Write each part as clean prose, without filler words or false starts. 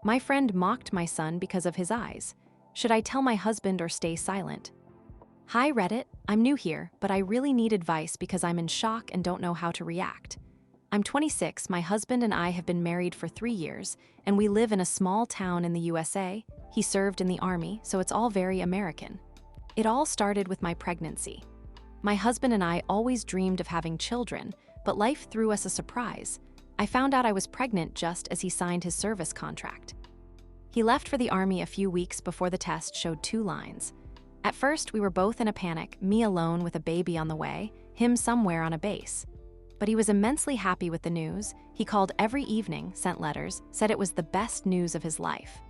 My friend mocked my son because of his eyes. Should I tell my husband or stay silent? Hi Reddit, I'm new here, but I really need advice because I'm in shock and don't know how to react. I'm 26, my husband and I have been married for 3 years, and we live in a small town in the USA. He served in the army, so it's all very American. It all started with my pregnancy. My husband and I always dreamed of having children, but life threw us a surprise. I found out I was pregnant just as he signed his service contract. He left for the army a few weeks before the test showed 2 lines. At first, we were both in a panic, me alone with a baby on the way, him somewhere on a base. But he was immensely happy with the news. He called every evening, sent letters, said it was the best news of his life.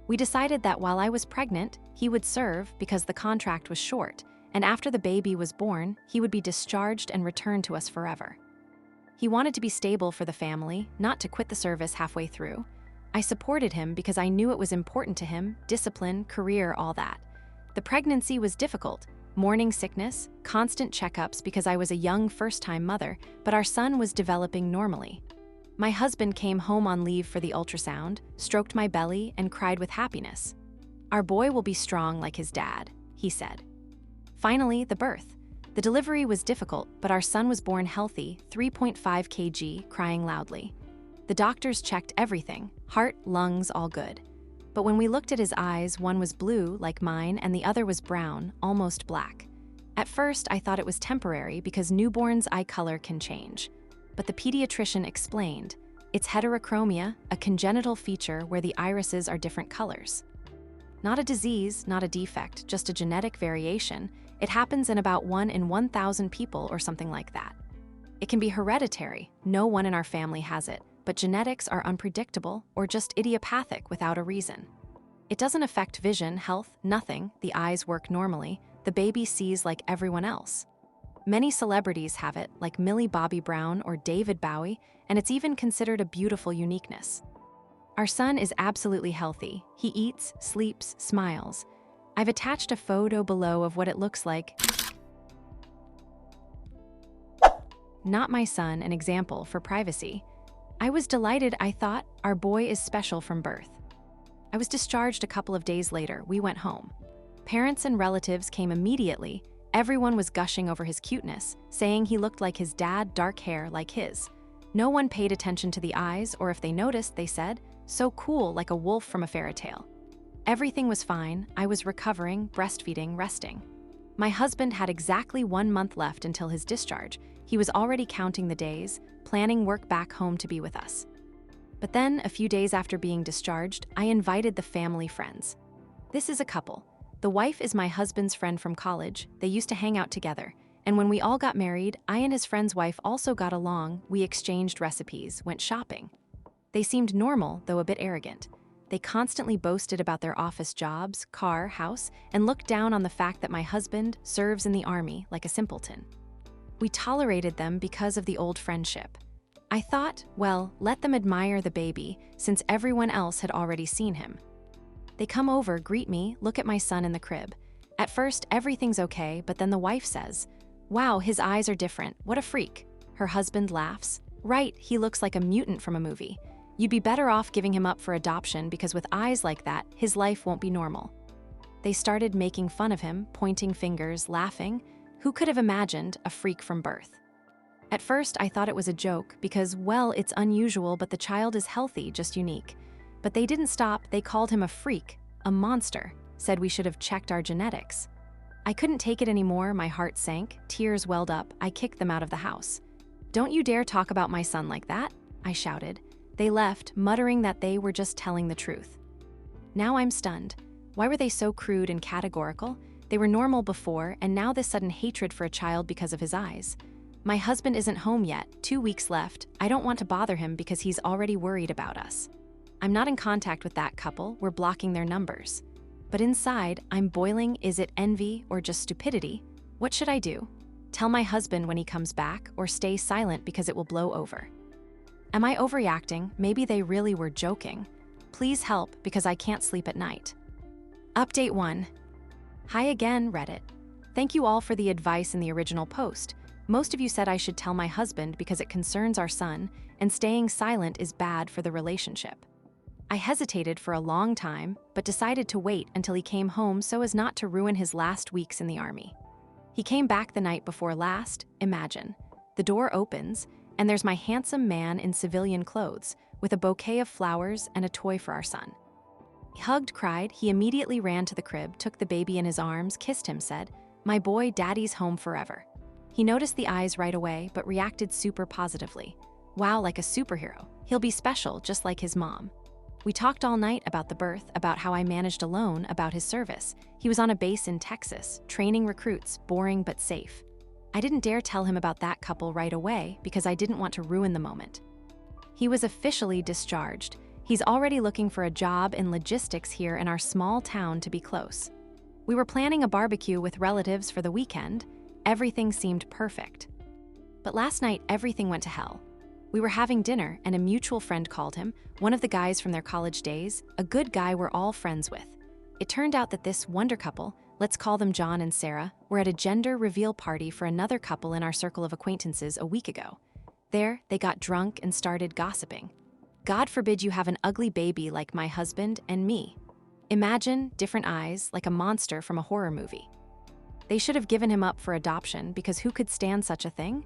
We decided that while I was pregnant, he would serve because the contract was short, and after the baby was born, he would be discharged and returned to us forever. He wanted to be stable for the family, not to quit the service halfway through. I supported him because I knew it was important to him, discipline, career, all that. The pregnancy was difficult, morning sickness, constant checkups because I was a young first-time mother, but our son was developing normally. My husband came home on leave for the ultrasound, stroked my belly, and cried with happiness. Our boy will be strong like his dad, he said. Finally, the birth. The delivery was difficult, but our son was born healthy, 3.5 kg, crying loudly. The doctors checked everything, heart, lungs, all good. But when we looked at his eyes, one was blue, like mine, and the other was brown, almost black. At first, I thought it was temporary because newborns' eye color can change. But the pediatrician explained, it's heterochromia, a congenital feature where the irises are different colors. Not a disease, not a defect, just a genetic variation. It happens in about 1 in 1,000 people or something like that. It can be hereditary, no one in our family has it, but genetics are unpredictable or just idiopathic without a reason. It doesn't affect vision, health, nothing. The eyes work normally. The baby sees like everyone else. Many celebrities have it, like Millie Bobby Brown or David Bowie, and it's even considered a beautiful uniqueness. Our son is absolutely healthy. He eats, sleeps, smiles. I've attached a photo below of what it looks like. Not my son, an example for privacy. I was delighted. I thought, our boy is special from birth. I was discharged a couple of days later. We went home. Parents and relatives came immediately. Everyone was gushing over his cuteness, saying he looked like his dad, dark hair like his. No one paid attention to the eyes, or if they noticed, they said, so cool, like a wolf from a fairy tale. Everything was fine. I was recovering, breastfeeding, resting. My husband had exactly 1 month left until his discharge. He was already counting the days, planning work back home to be with us. But then, a few days after being discharged, I invited the family friends. This is a couple. The wife is my husband's friend from college. They used to hang out together. And when we all got married, I and his friend's wife also got along. We exchanged recipes, went shopping. They seemed normal, though a bit arrogant. They constantly boasted about their office jobs, car, house, and looked down on the fact that my husband serves in the army like a simpleton. We tolerated them because of the old friendship. I thought, well, let them admire the baby, since everyone else had already seen him. They come over, greet me, look at my son in the crib. At first, everything's okay, but then the wife says, wow, his eyes are different, what a freak. Her husband laughs. Right, he looks like a mutant from a movie. You'd be better off giving him up for adoption because with eyes like that, his life won't be normal. They started making fun of him, pointing fingers, laughing. Who could have imagined a freak from birth? At first, I thought it was a joke because, well, it's unusual, but the child is healthy, just unique. But they didn't stop. They called him a freak, a monster, said we should have checked our genetics. I couldn't take it anymore. My heart sank, tears welled up. I kicked them out of the house. Don't you dare talk about my son like that, I shouted. They left, muttering that they were just telling the truth. Now I'm stunned. Why were they so crude and categorical? They were normal before, and now this sudden hatred for a child because of his eyes. My husband isn't home yet, 2 weeks left. I don't want to bother him because he's already worried about us. I'm not in contact with that couple, we're blocking their numbers. But inside, I'm boiling. Is it envy or just stupidity? What should I do? Tell my husband when he comes back, or stay silent because it will blow over? Am I overreacting? Maybe they really were joking. Please help because I can't sleep at night. Update 1. Hi again, Reddit. Thank you all for the advice in the original post. Most of you said I should tell my husband because it concerns our son, and staying silent is bad for the relationship. I hesitated for a long time, but decided to wait until he came home so as not to ruin his last weeks in the army. He came back the night before last, imagine. The door opens, and there's my handsome man in civilian clothes, with a bouquet of flowers and a toy for our son. He hugged, cried, he immediately ran to the crib, took the baby in his arms, kissed him, said, "My boy, Daddy's home forever." He noticed the eyes right away, but reacted super positively. Wow, like a superhero. He'll be special, just like his mom. We talked all night about the birth, about how I managed alone, about his service. He was on a base in Texas, training recruits, boring but safe. I didn't dare tell him about that couple right away because I didn't want to ruin the moment. He was officially discharged. He's already looking for a job in logistics here in our small town to be close. We were planning a barbecue with relatives for the weekend. Everything seemed perfect. But last night, everything went to hell. We were having dinner and a mutual friend called him, one of the guys from their college days, a good guy we're all friends with. It turned out that this wonder couple, let's call them John and Sarah, were at a gender reveal party for another couple in our circle of acquaintances a week ago. There, they got drunk and started gossiping. God forbid you have an ugly baby like my husband and me. Imagine different eyes, like a monster from a horror movie. They should have given him up for adoption because who could stand such a thing?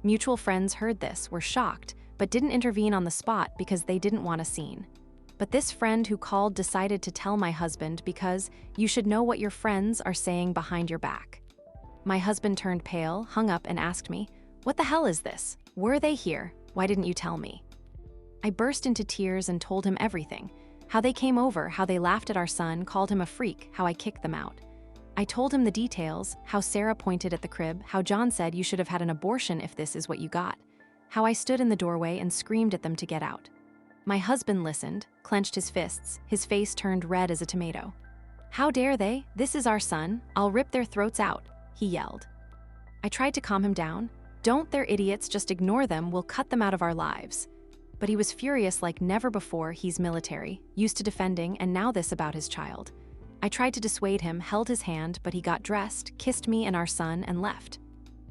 Mutual friends heard this, were shocked, but didn't intervene on the spot because they didn't want a scene. But this friend who called decided to tell my husband because you should know what your friends are saying behind your back. My husband turned pale, hung up, and asked me, "What the hell is this? Were they here? Why didn't you tell me?" I burst into tears and told him everything. How they came over, how they laughed at our son, called him a freak, how I kicked them out. I told him the details, how Sarah pointed at the crib, how John said you should have had an abortion if this is what you got, how I stood in the doorway and screamed at them to get out. My husband listened, clenched his fists, his face turned red as a tomato. "How dare they? This is our son. I'll rip their throats out," he yelled. I tried to calm him down. "Don't, they're idiots, just ignore them, we'll cut them out of our lives." But he was furious like never before. He's military, used to defending, and now this about his child. I tried to dissuade him, held his hand, but he got dressed, kissed me and our son, and left.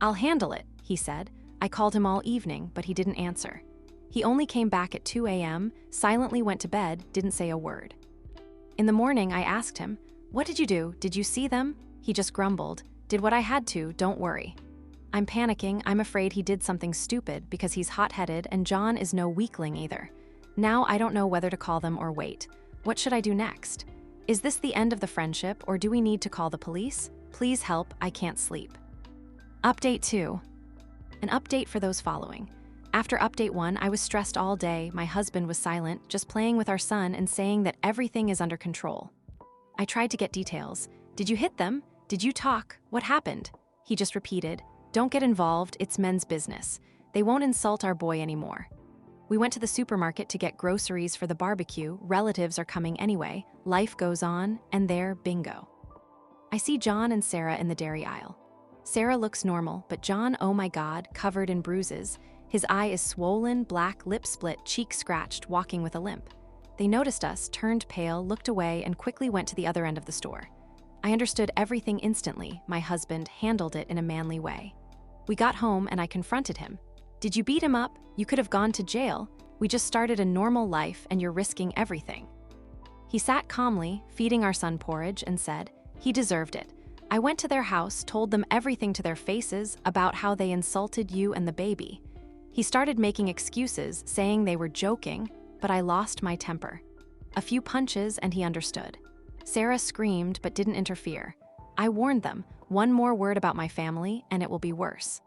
"I'll handle it," he said. I called him all evening, but he didn't answer. He only came back at 2 a.m., silently went to bed, didn't say a word. In the morning, I asked him, "What did you do? Did you see them?" He just grumbled, "Did what I had to, don't worry." I'm panicking. I'm afraid he did something stupid because he's hot-headed and John is no weakling either. Now I don't know whether to call them or wait. What should I do next? Is this the end of the friendship, or do we need to call the police? Please help, I can't sleep. Update 2. An update for those following. After update 1, I was stressed all day. My husband was silent, just playing with our son and saying that everything is under control. I tried to get details. "Did you hit them? Did you talk? What happened?" He just repeated, "Don't get involved, it's men's business. They won't insult our boy anymore." We went to the supermarket to get groceries for the barbecue. Relatives are coming anyway. Life goes on, and there, bingo. I see John and Sarah in the dairy aisle. Sarah looks normal, but John, oh my God, covered in bruises. His eye is swollen, black, lip split, cheek scratched, walking with a limp. They noticed us, turned pale, looked away, and quickly went to the other end of the store. I understood everything instantly. My husband handled it in a manly way. We got home and I confronted him. "Did you beat him up? You could have gone to jail. We just started a normal life and you're risking everything." He sat calmly, feeding our son porridge, and said, "He deserved it. I went to their house, told them everything to their faces about how they insulted you and the baby." He started making excuses, saying they were joking, but I lost my temper. A few punches and he understood. Sarah screamed but didn't interfere. I warned them, one more word about my family and it will be worse.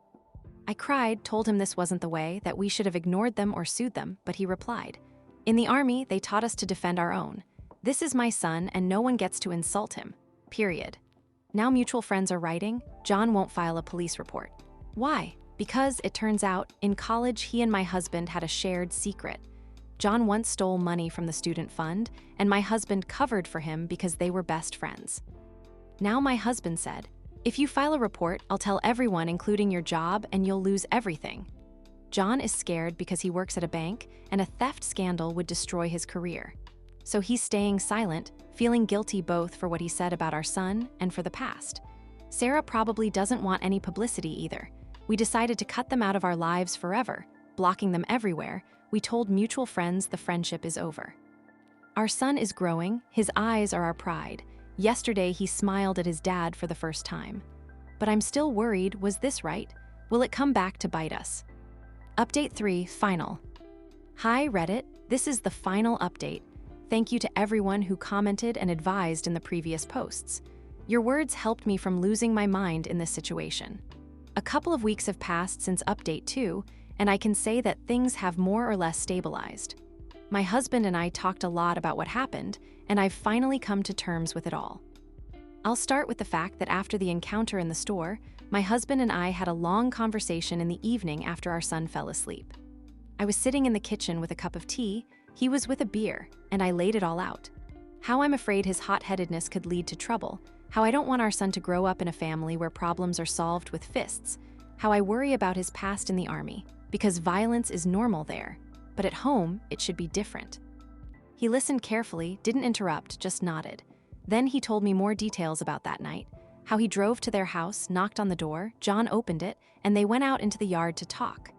I cried, told him this wasn't the way, that we should have ignored them or sued them, but he replied, "In the army, they taught us to defend our own. This is my son and no one gets to insult him. Period." Now mutual friends are writing, John won't file a police report. Why? Because, it turns out, in college he and my husband had a shared secret. John once stole money from the student fund, and my husband covered for him because they were best friends. Now my husband said, "If you file a report, I'll tell everyone, including your job, and you'll lose everything." John is scared because he works at a bank, and a theft scandal would destroy his career. So he's staying silent, feeling guilty both for what he said about our son and for the past. Sarah probably doesn't want any publicity either. We decided to cut them out of our lives forever, blocking them everywhere. We told mutual friends the friendship is over. Our son is growing, his eyes are our pride. Yesterday he smiled at his dad for the first time. But I'm still worried, was this right? Will it come back to bite us? Update 3, final. Hi Reddit, this is the final update. Thank you to everyone who commented and advised in the previous posts. Your words helped me from losing my mind in this situation. A couple of weeks have passed since update 2, and I can say that things have more or less stabilized. My husband and I talked a lot about what happened, and I've finally come to terms with it all. I'll start with the fact that after the encounter in the store, my husband and I had a long conversation in the evening after our son fell asleep. I was sitting in the kitchen with a cup of tea, he was with a beer, and I laid it all out. How I'm afraid his hot-headedness could lead to trouble, how I don't want our son to grow up in a family where problems are solved with fists, how I worry about his past in the army, because violence is normal there, but at home, it should be different. He listened carefully, didn't interrupt, just nodded. Then he told me more details about that night, how he drove to their house, knocked on the door, John opened it, and they went out into the yard to talk.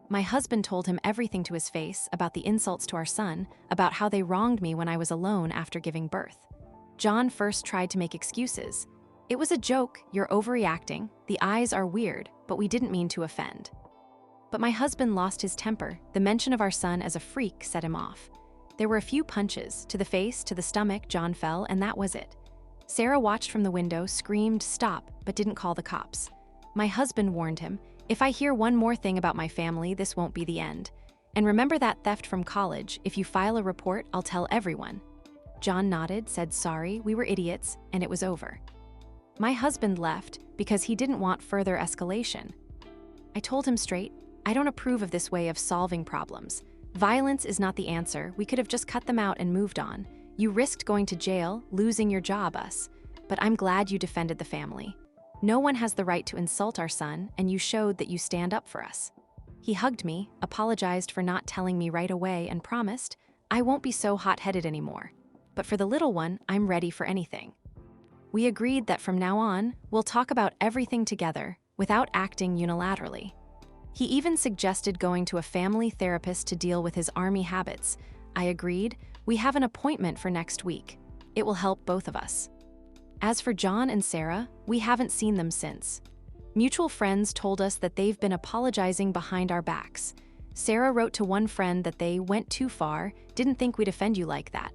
My husband told him everything to his face about the insults to our son, about how they wronged me when I was alone after giving birth. John first tried to make excuses. It was a joke, you're overreacting, the eyes are weird, but we didn't mean to offend. But my husband lost his temper. The mention of our son as a freak set him off. There were a few punches, to the face, to the stomach, John fell, and that was it. Sarah watched from the window, screamed, stop, but didn't call the cops. My husband warned him, if I hear one more thing about my family, this won't be the end. And remember that theft from college, if you file a report, I'll tell everyone. John nodded, said sorry, we were idiots, and it was over. My husband left because he didn't want further escalation. I told him straight, I don't approve of this way of solving problems. Violence is not the answer, we could have just cut them out and moved on. You risked going to jail, losing your job, but I'm glad you defended the family. No one has the right to insult our son, and you showed that you stand up for us. He hugged me, apologized for not telling me right away, and promised, I won't be so hot-headed anymore. But for the little one, I'm ready for anything. We agreed that from now on, we'll talk about everything together, without acting unilaterally. He even suggested going to a family therapist to deal with his army habits. I agreed. We have an appointment for next week. It will help both of us. As for John and Sarah, we haven't seen them since. Mutual friends told us that they've been apologizing behind our backs. Sarah wrote to one friend that they went too far, didn't think we'd offend you like that.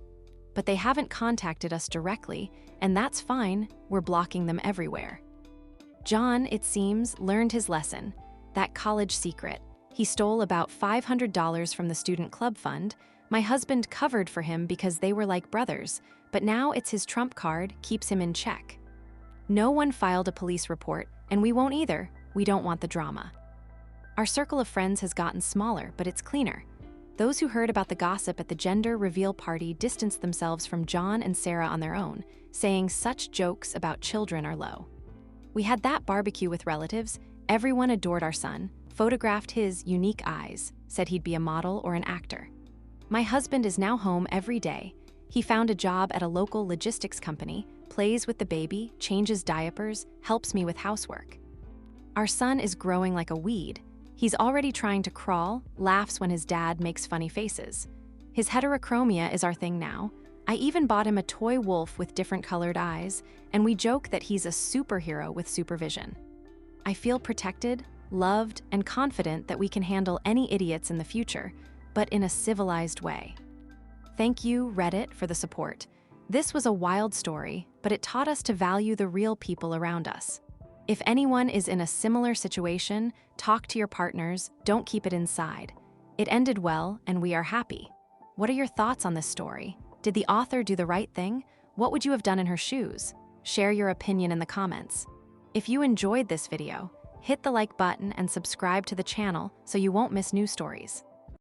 But they haven't contacted us directly, and that's fine, we're blocking them everywhere. John, it seems, learned his lesson. That college secret. He stole about $500 from the student club fund. My husband covered for him because they were like brothers, but now it's his trump card, keeps him in check. No one filed a police report, and we won't either. We don't want the drama. Our circle of friends has gotten smaller, but it's cleaner. Those who heard about the gossip at the gender reveal party distanced themselves from John and Sarah on their own, saying such jokes about children are low. We had that barbecue with relatives. Everyone adored our son, photographed his unique eyes, said he'd be a model or an actor. My husband is now home every day. He found a job at a local logistics company, plays with the baby, changes diapers, helps me with housework. Our son is growing like a weed. He's already trying to crawl, laughs when his dad makes funny faces. His heterochromia is our thing now. I even bought him a toy wolf with different colored eyes, and we joke that he's a superhero with supervision. I feel protected, loved, and confident that we can handle any idiots in the future, but in a civilized way. Thank you, Reddit, for the support. This was a wild story, but it taught us to value the real people around us. If anyone is in a similar situation, talk to your partners, don't keep it inside. It ended well, and we are happy. What are your thoughts on this story? Did the author do the right thing? What would you have done in her shoes? Share your opinion in the comments. If you enjoyed this video, hit the like button and subscribe to the channel so you won't miss new stories.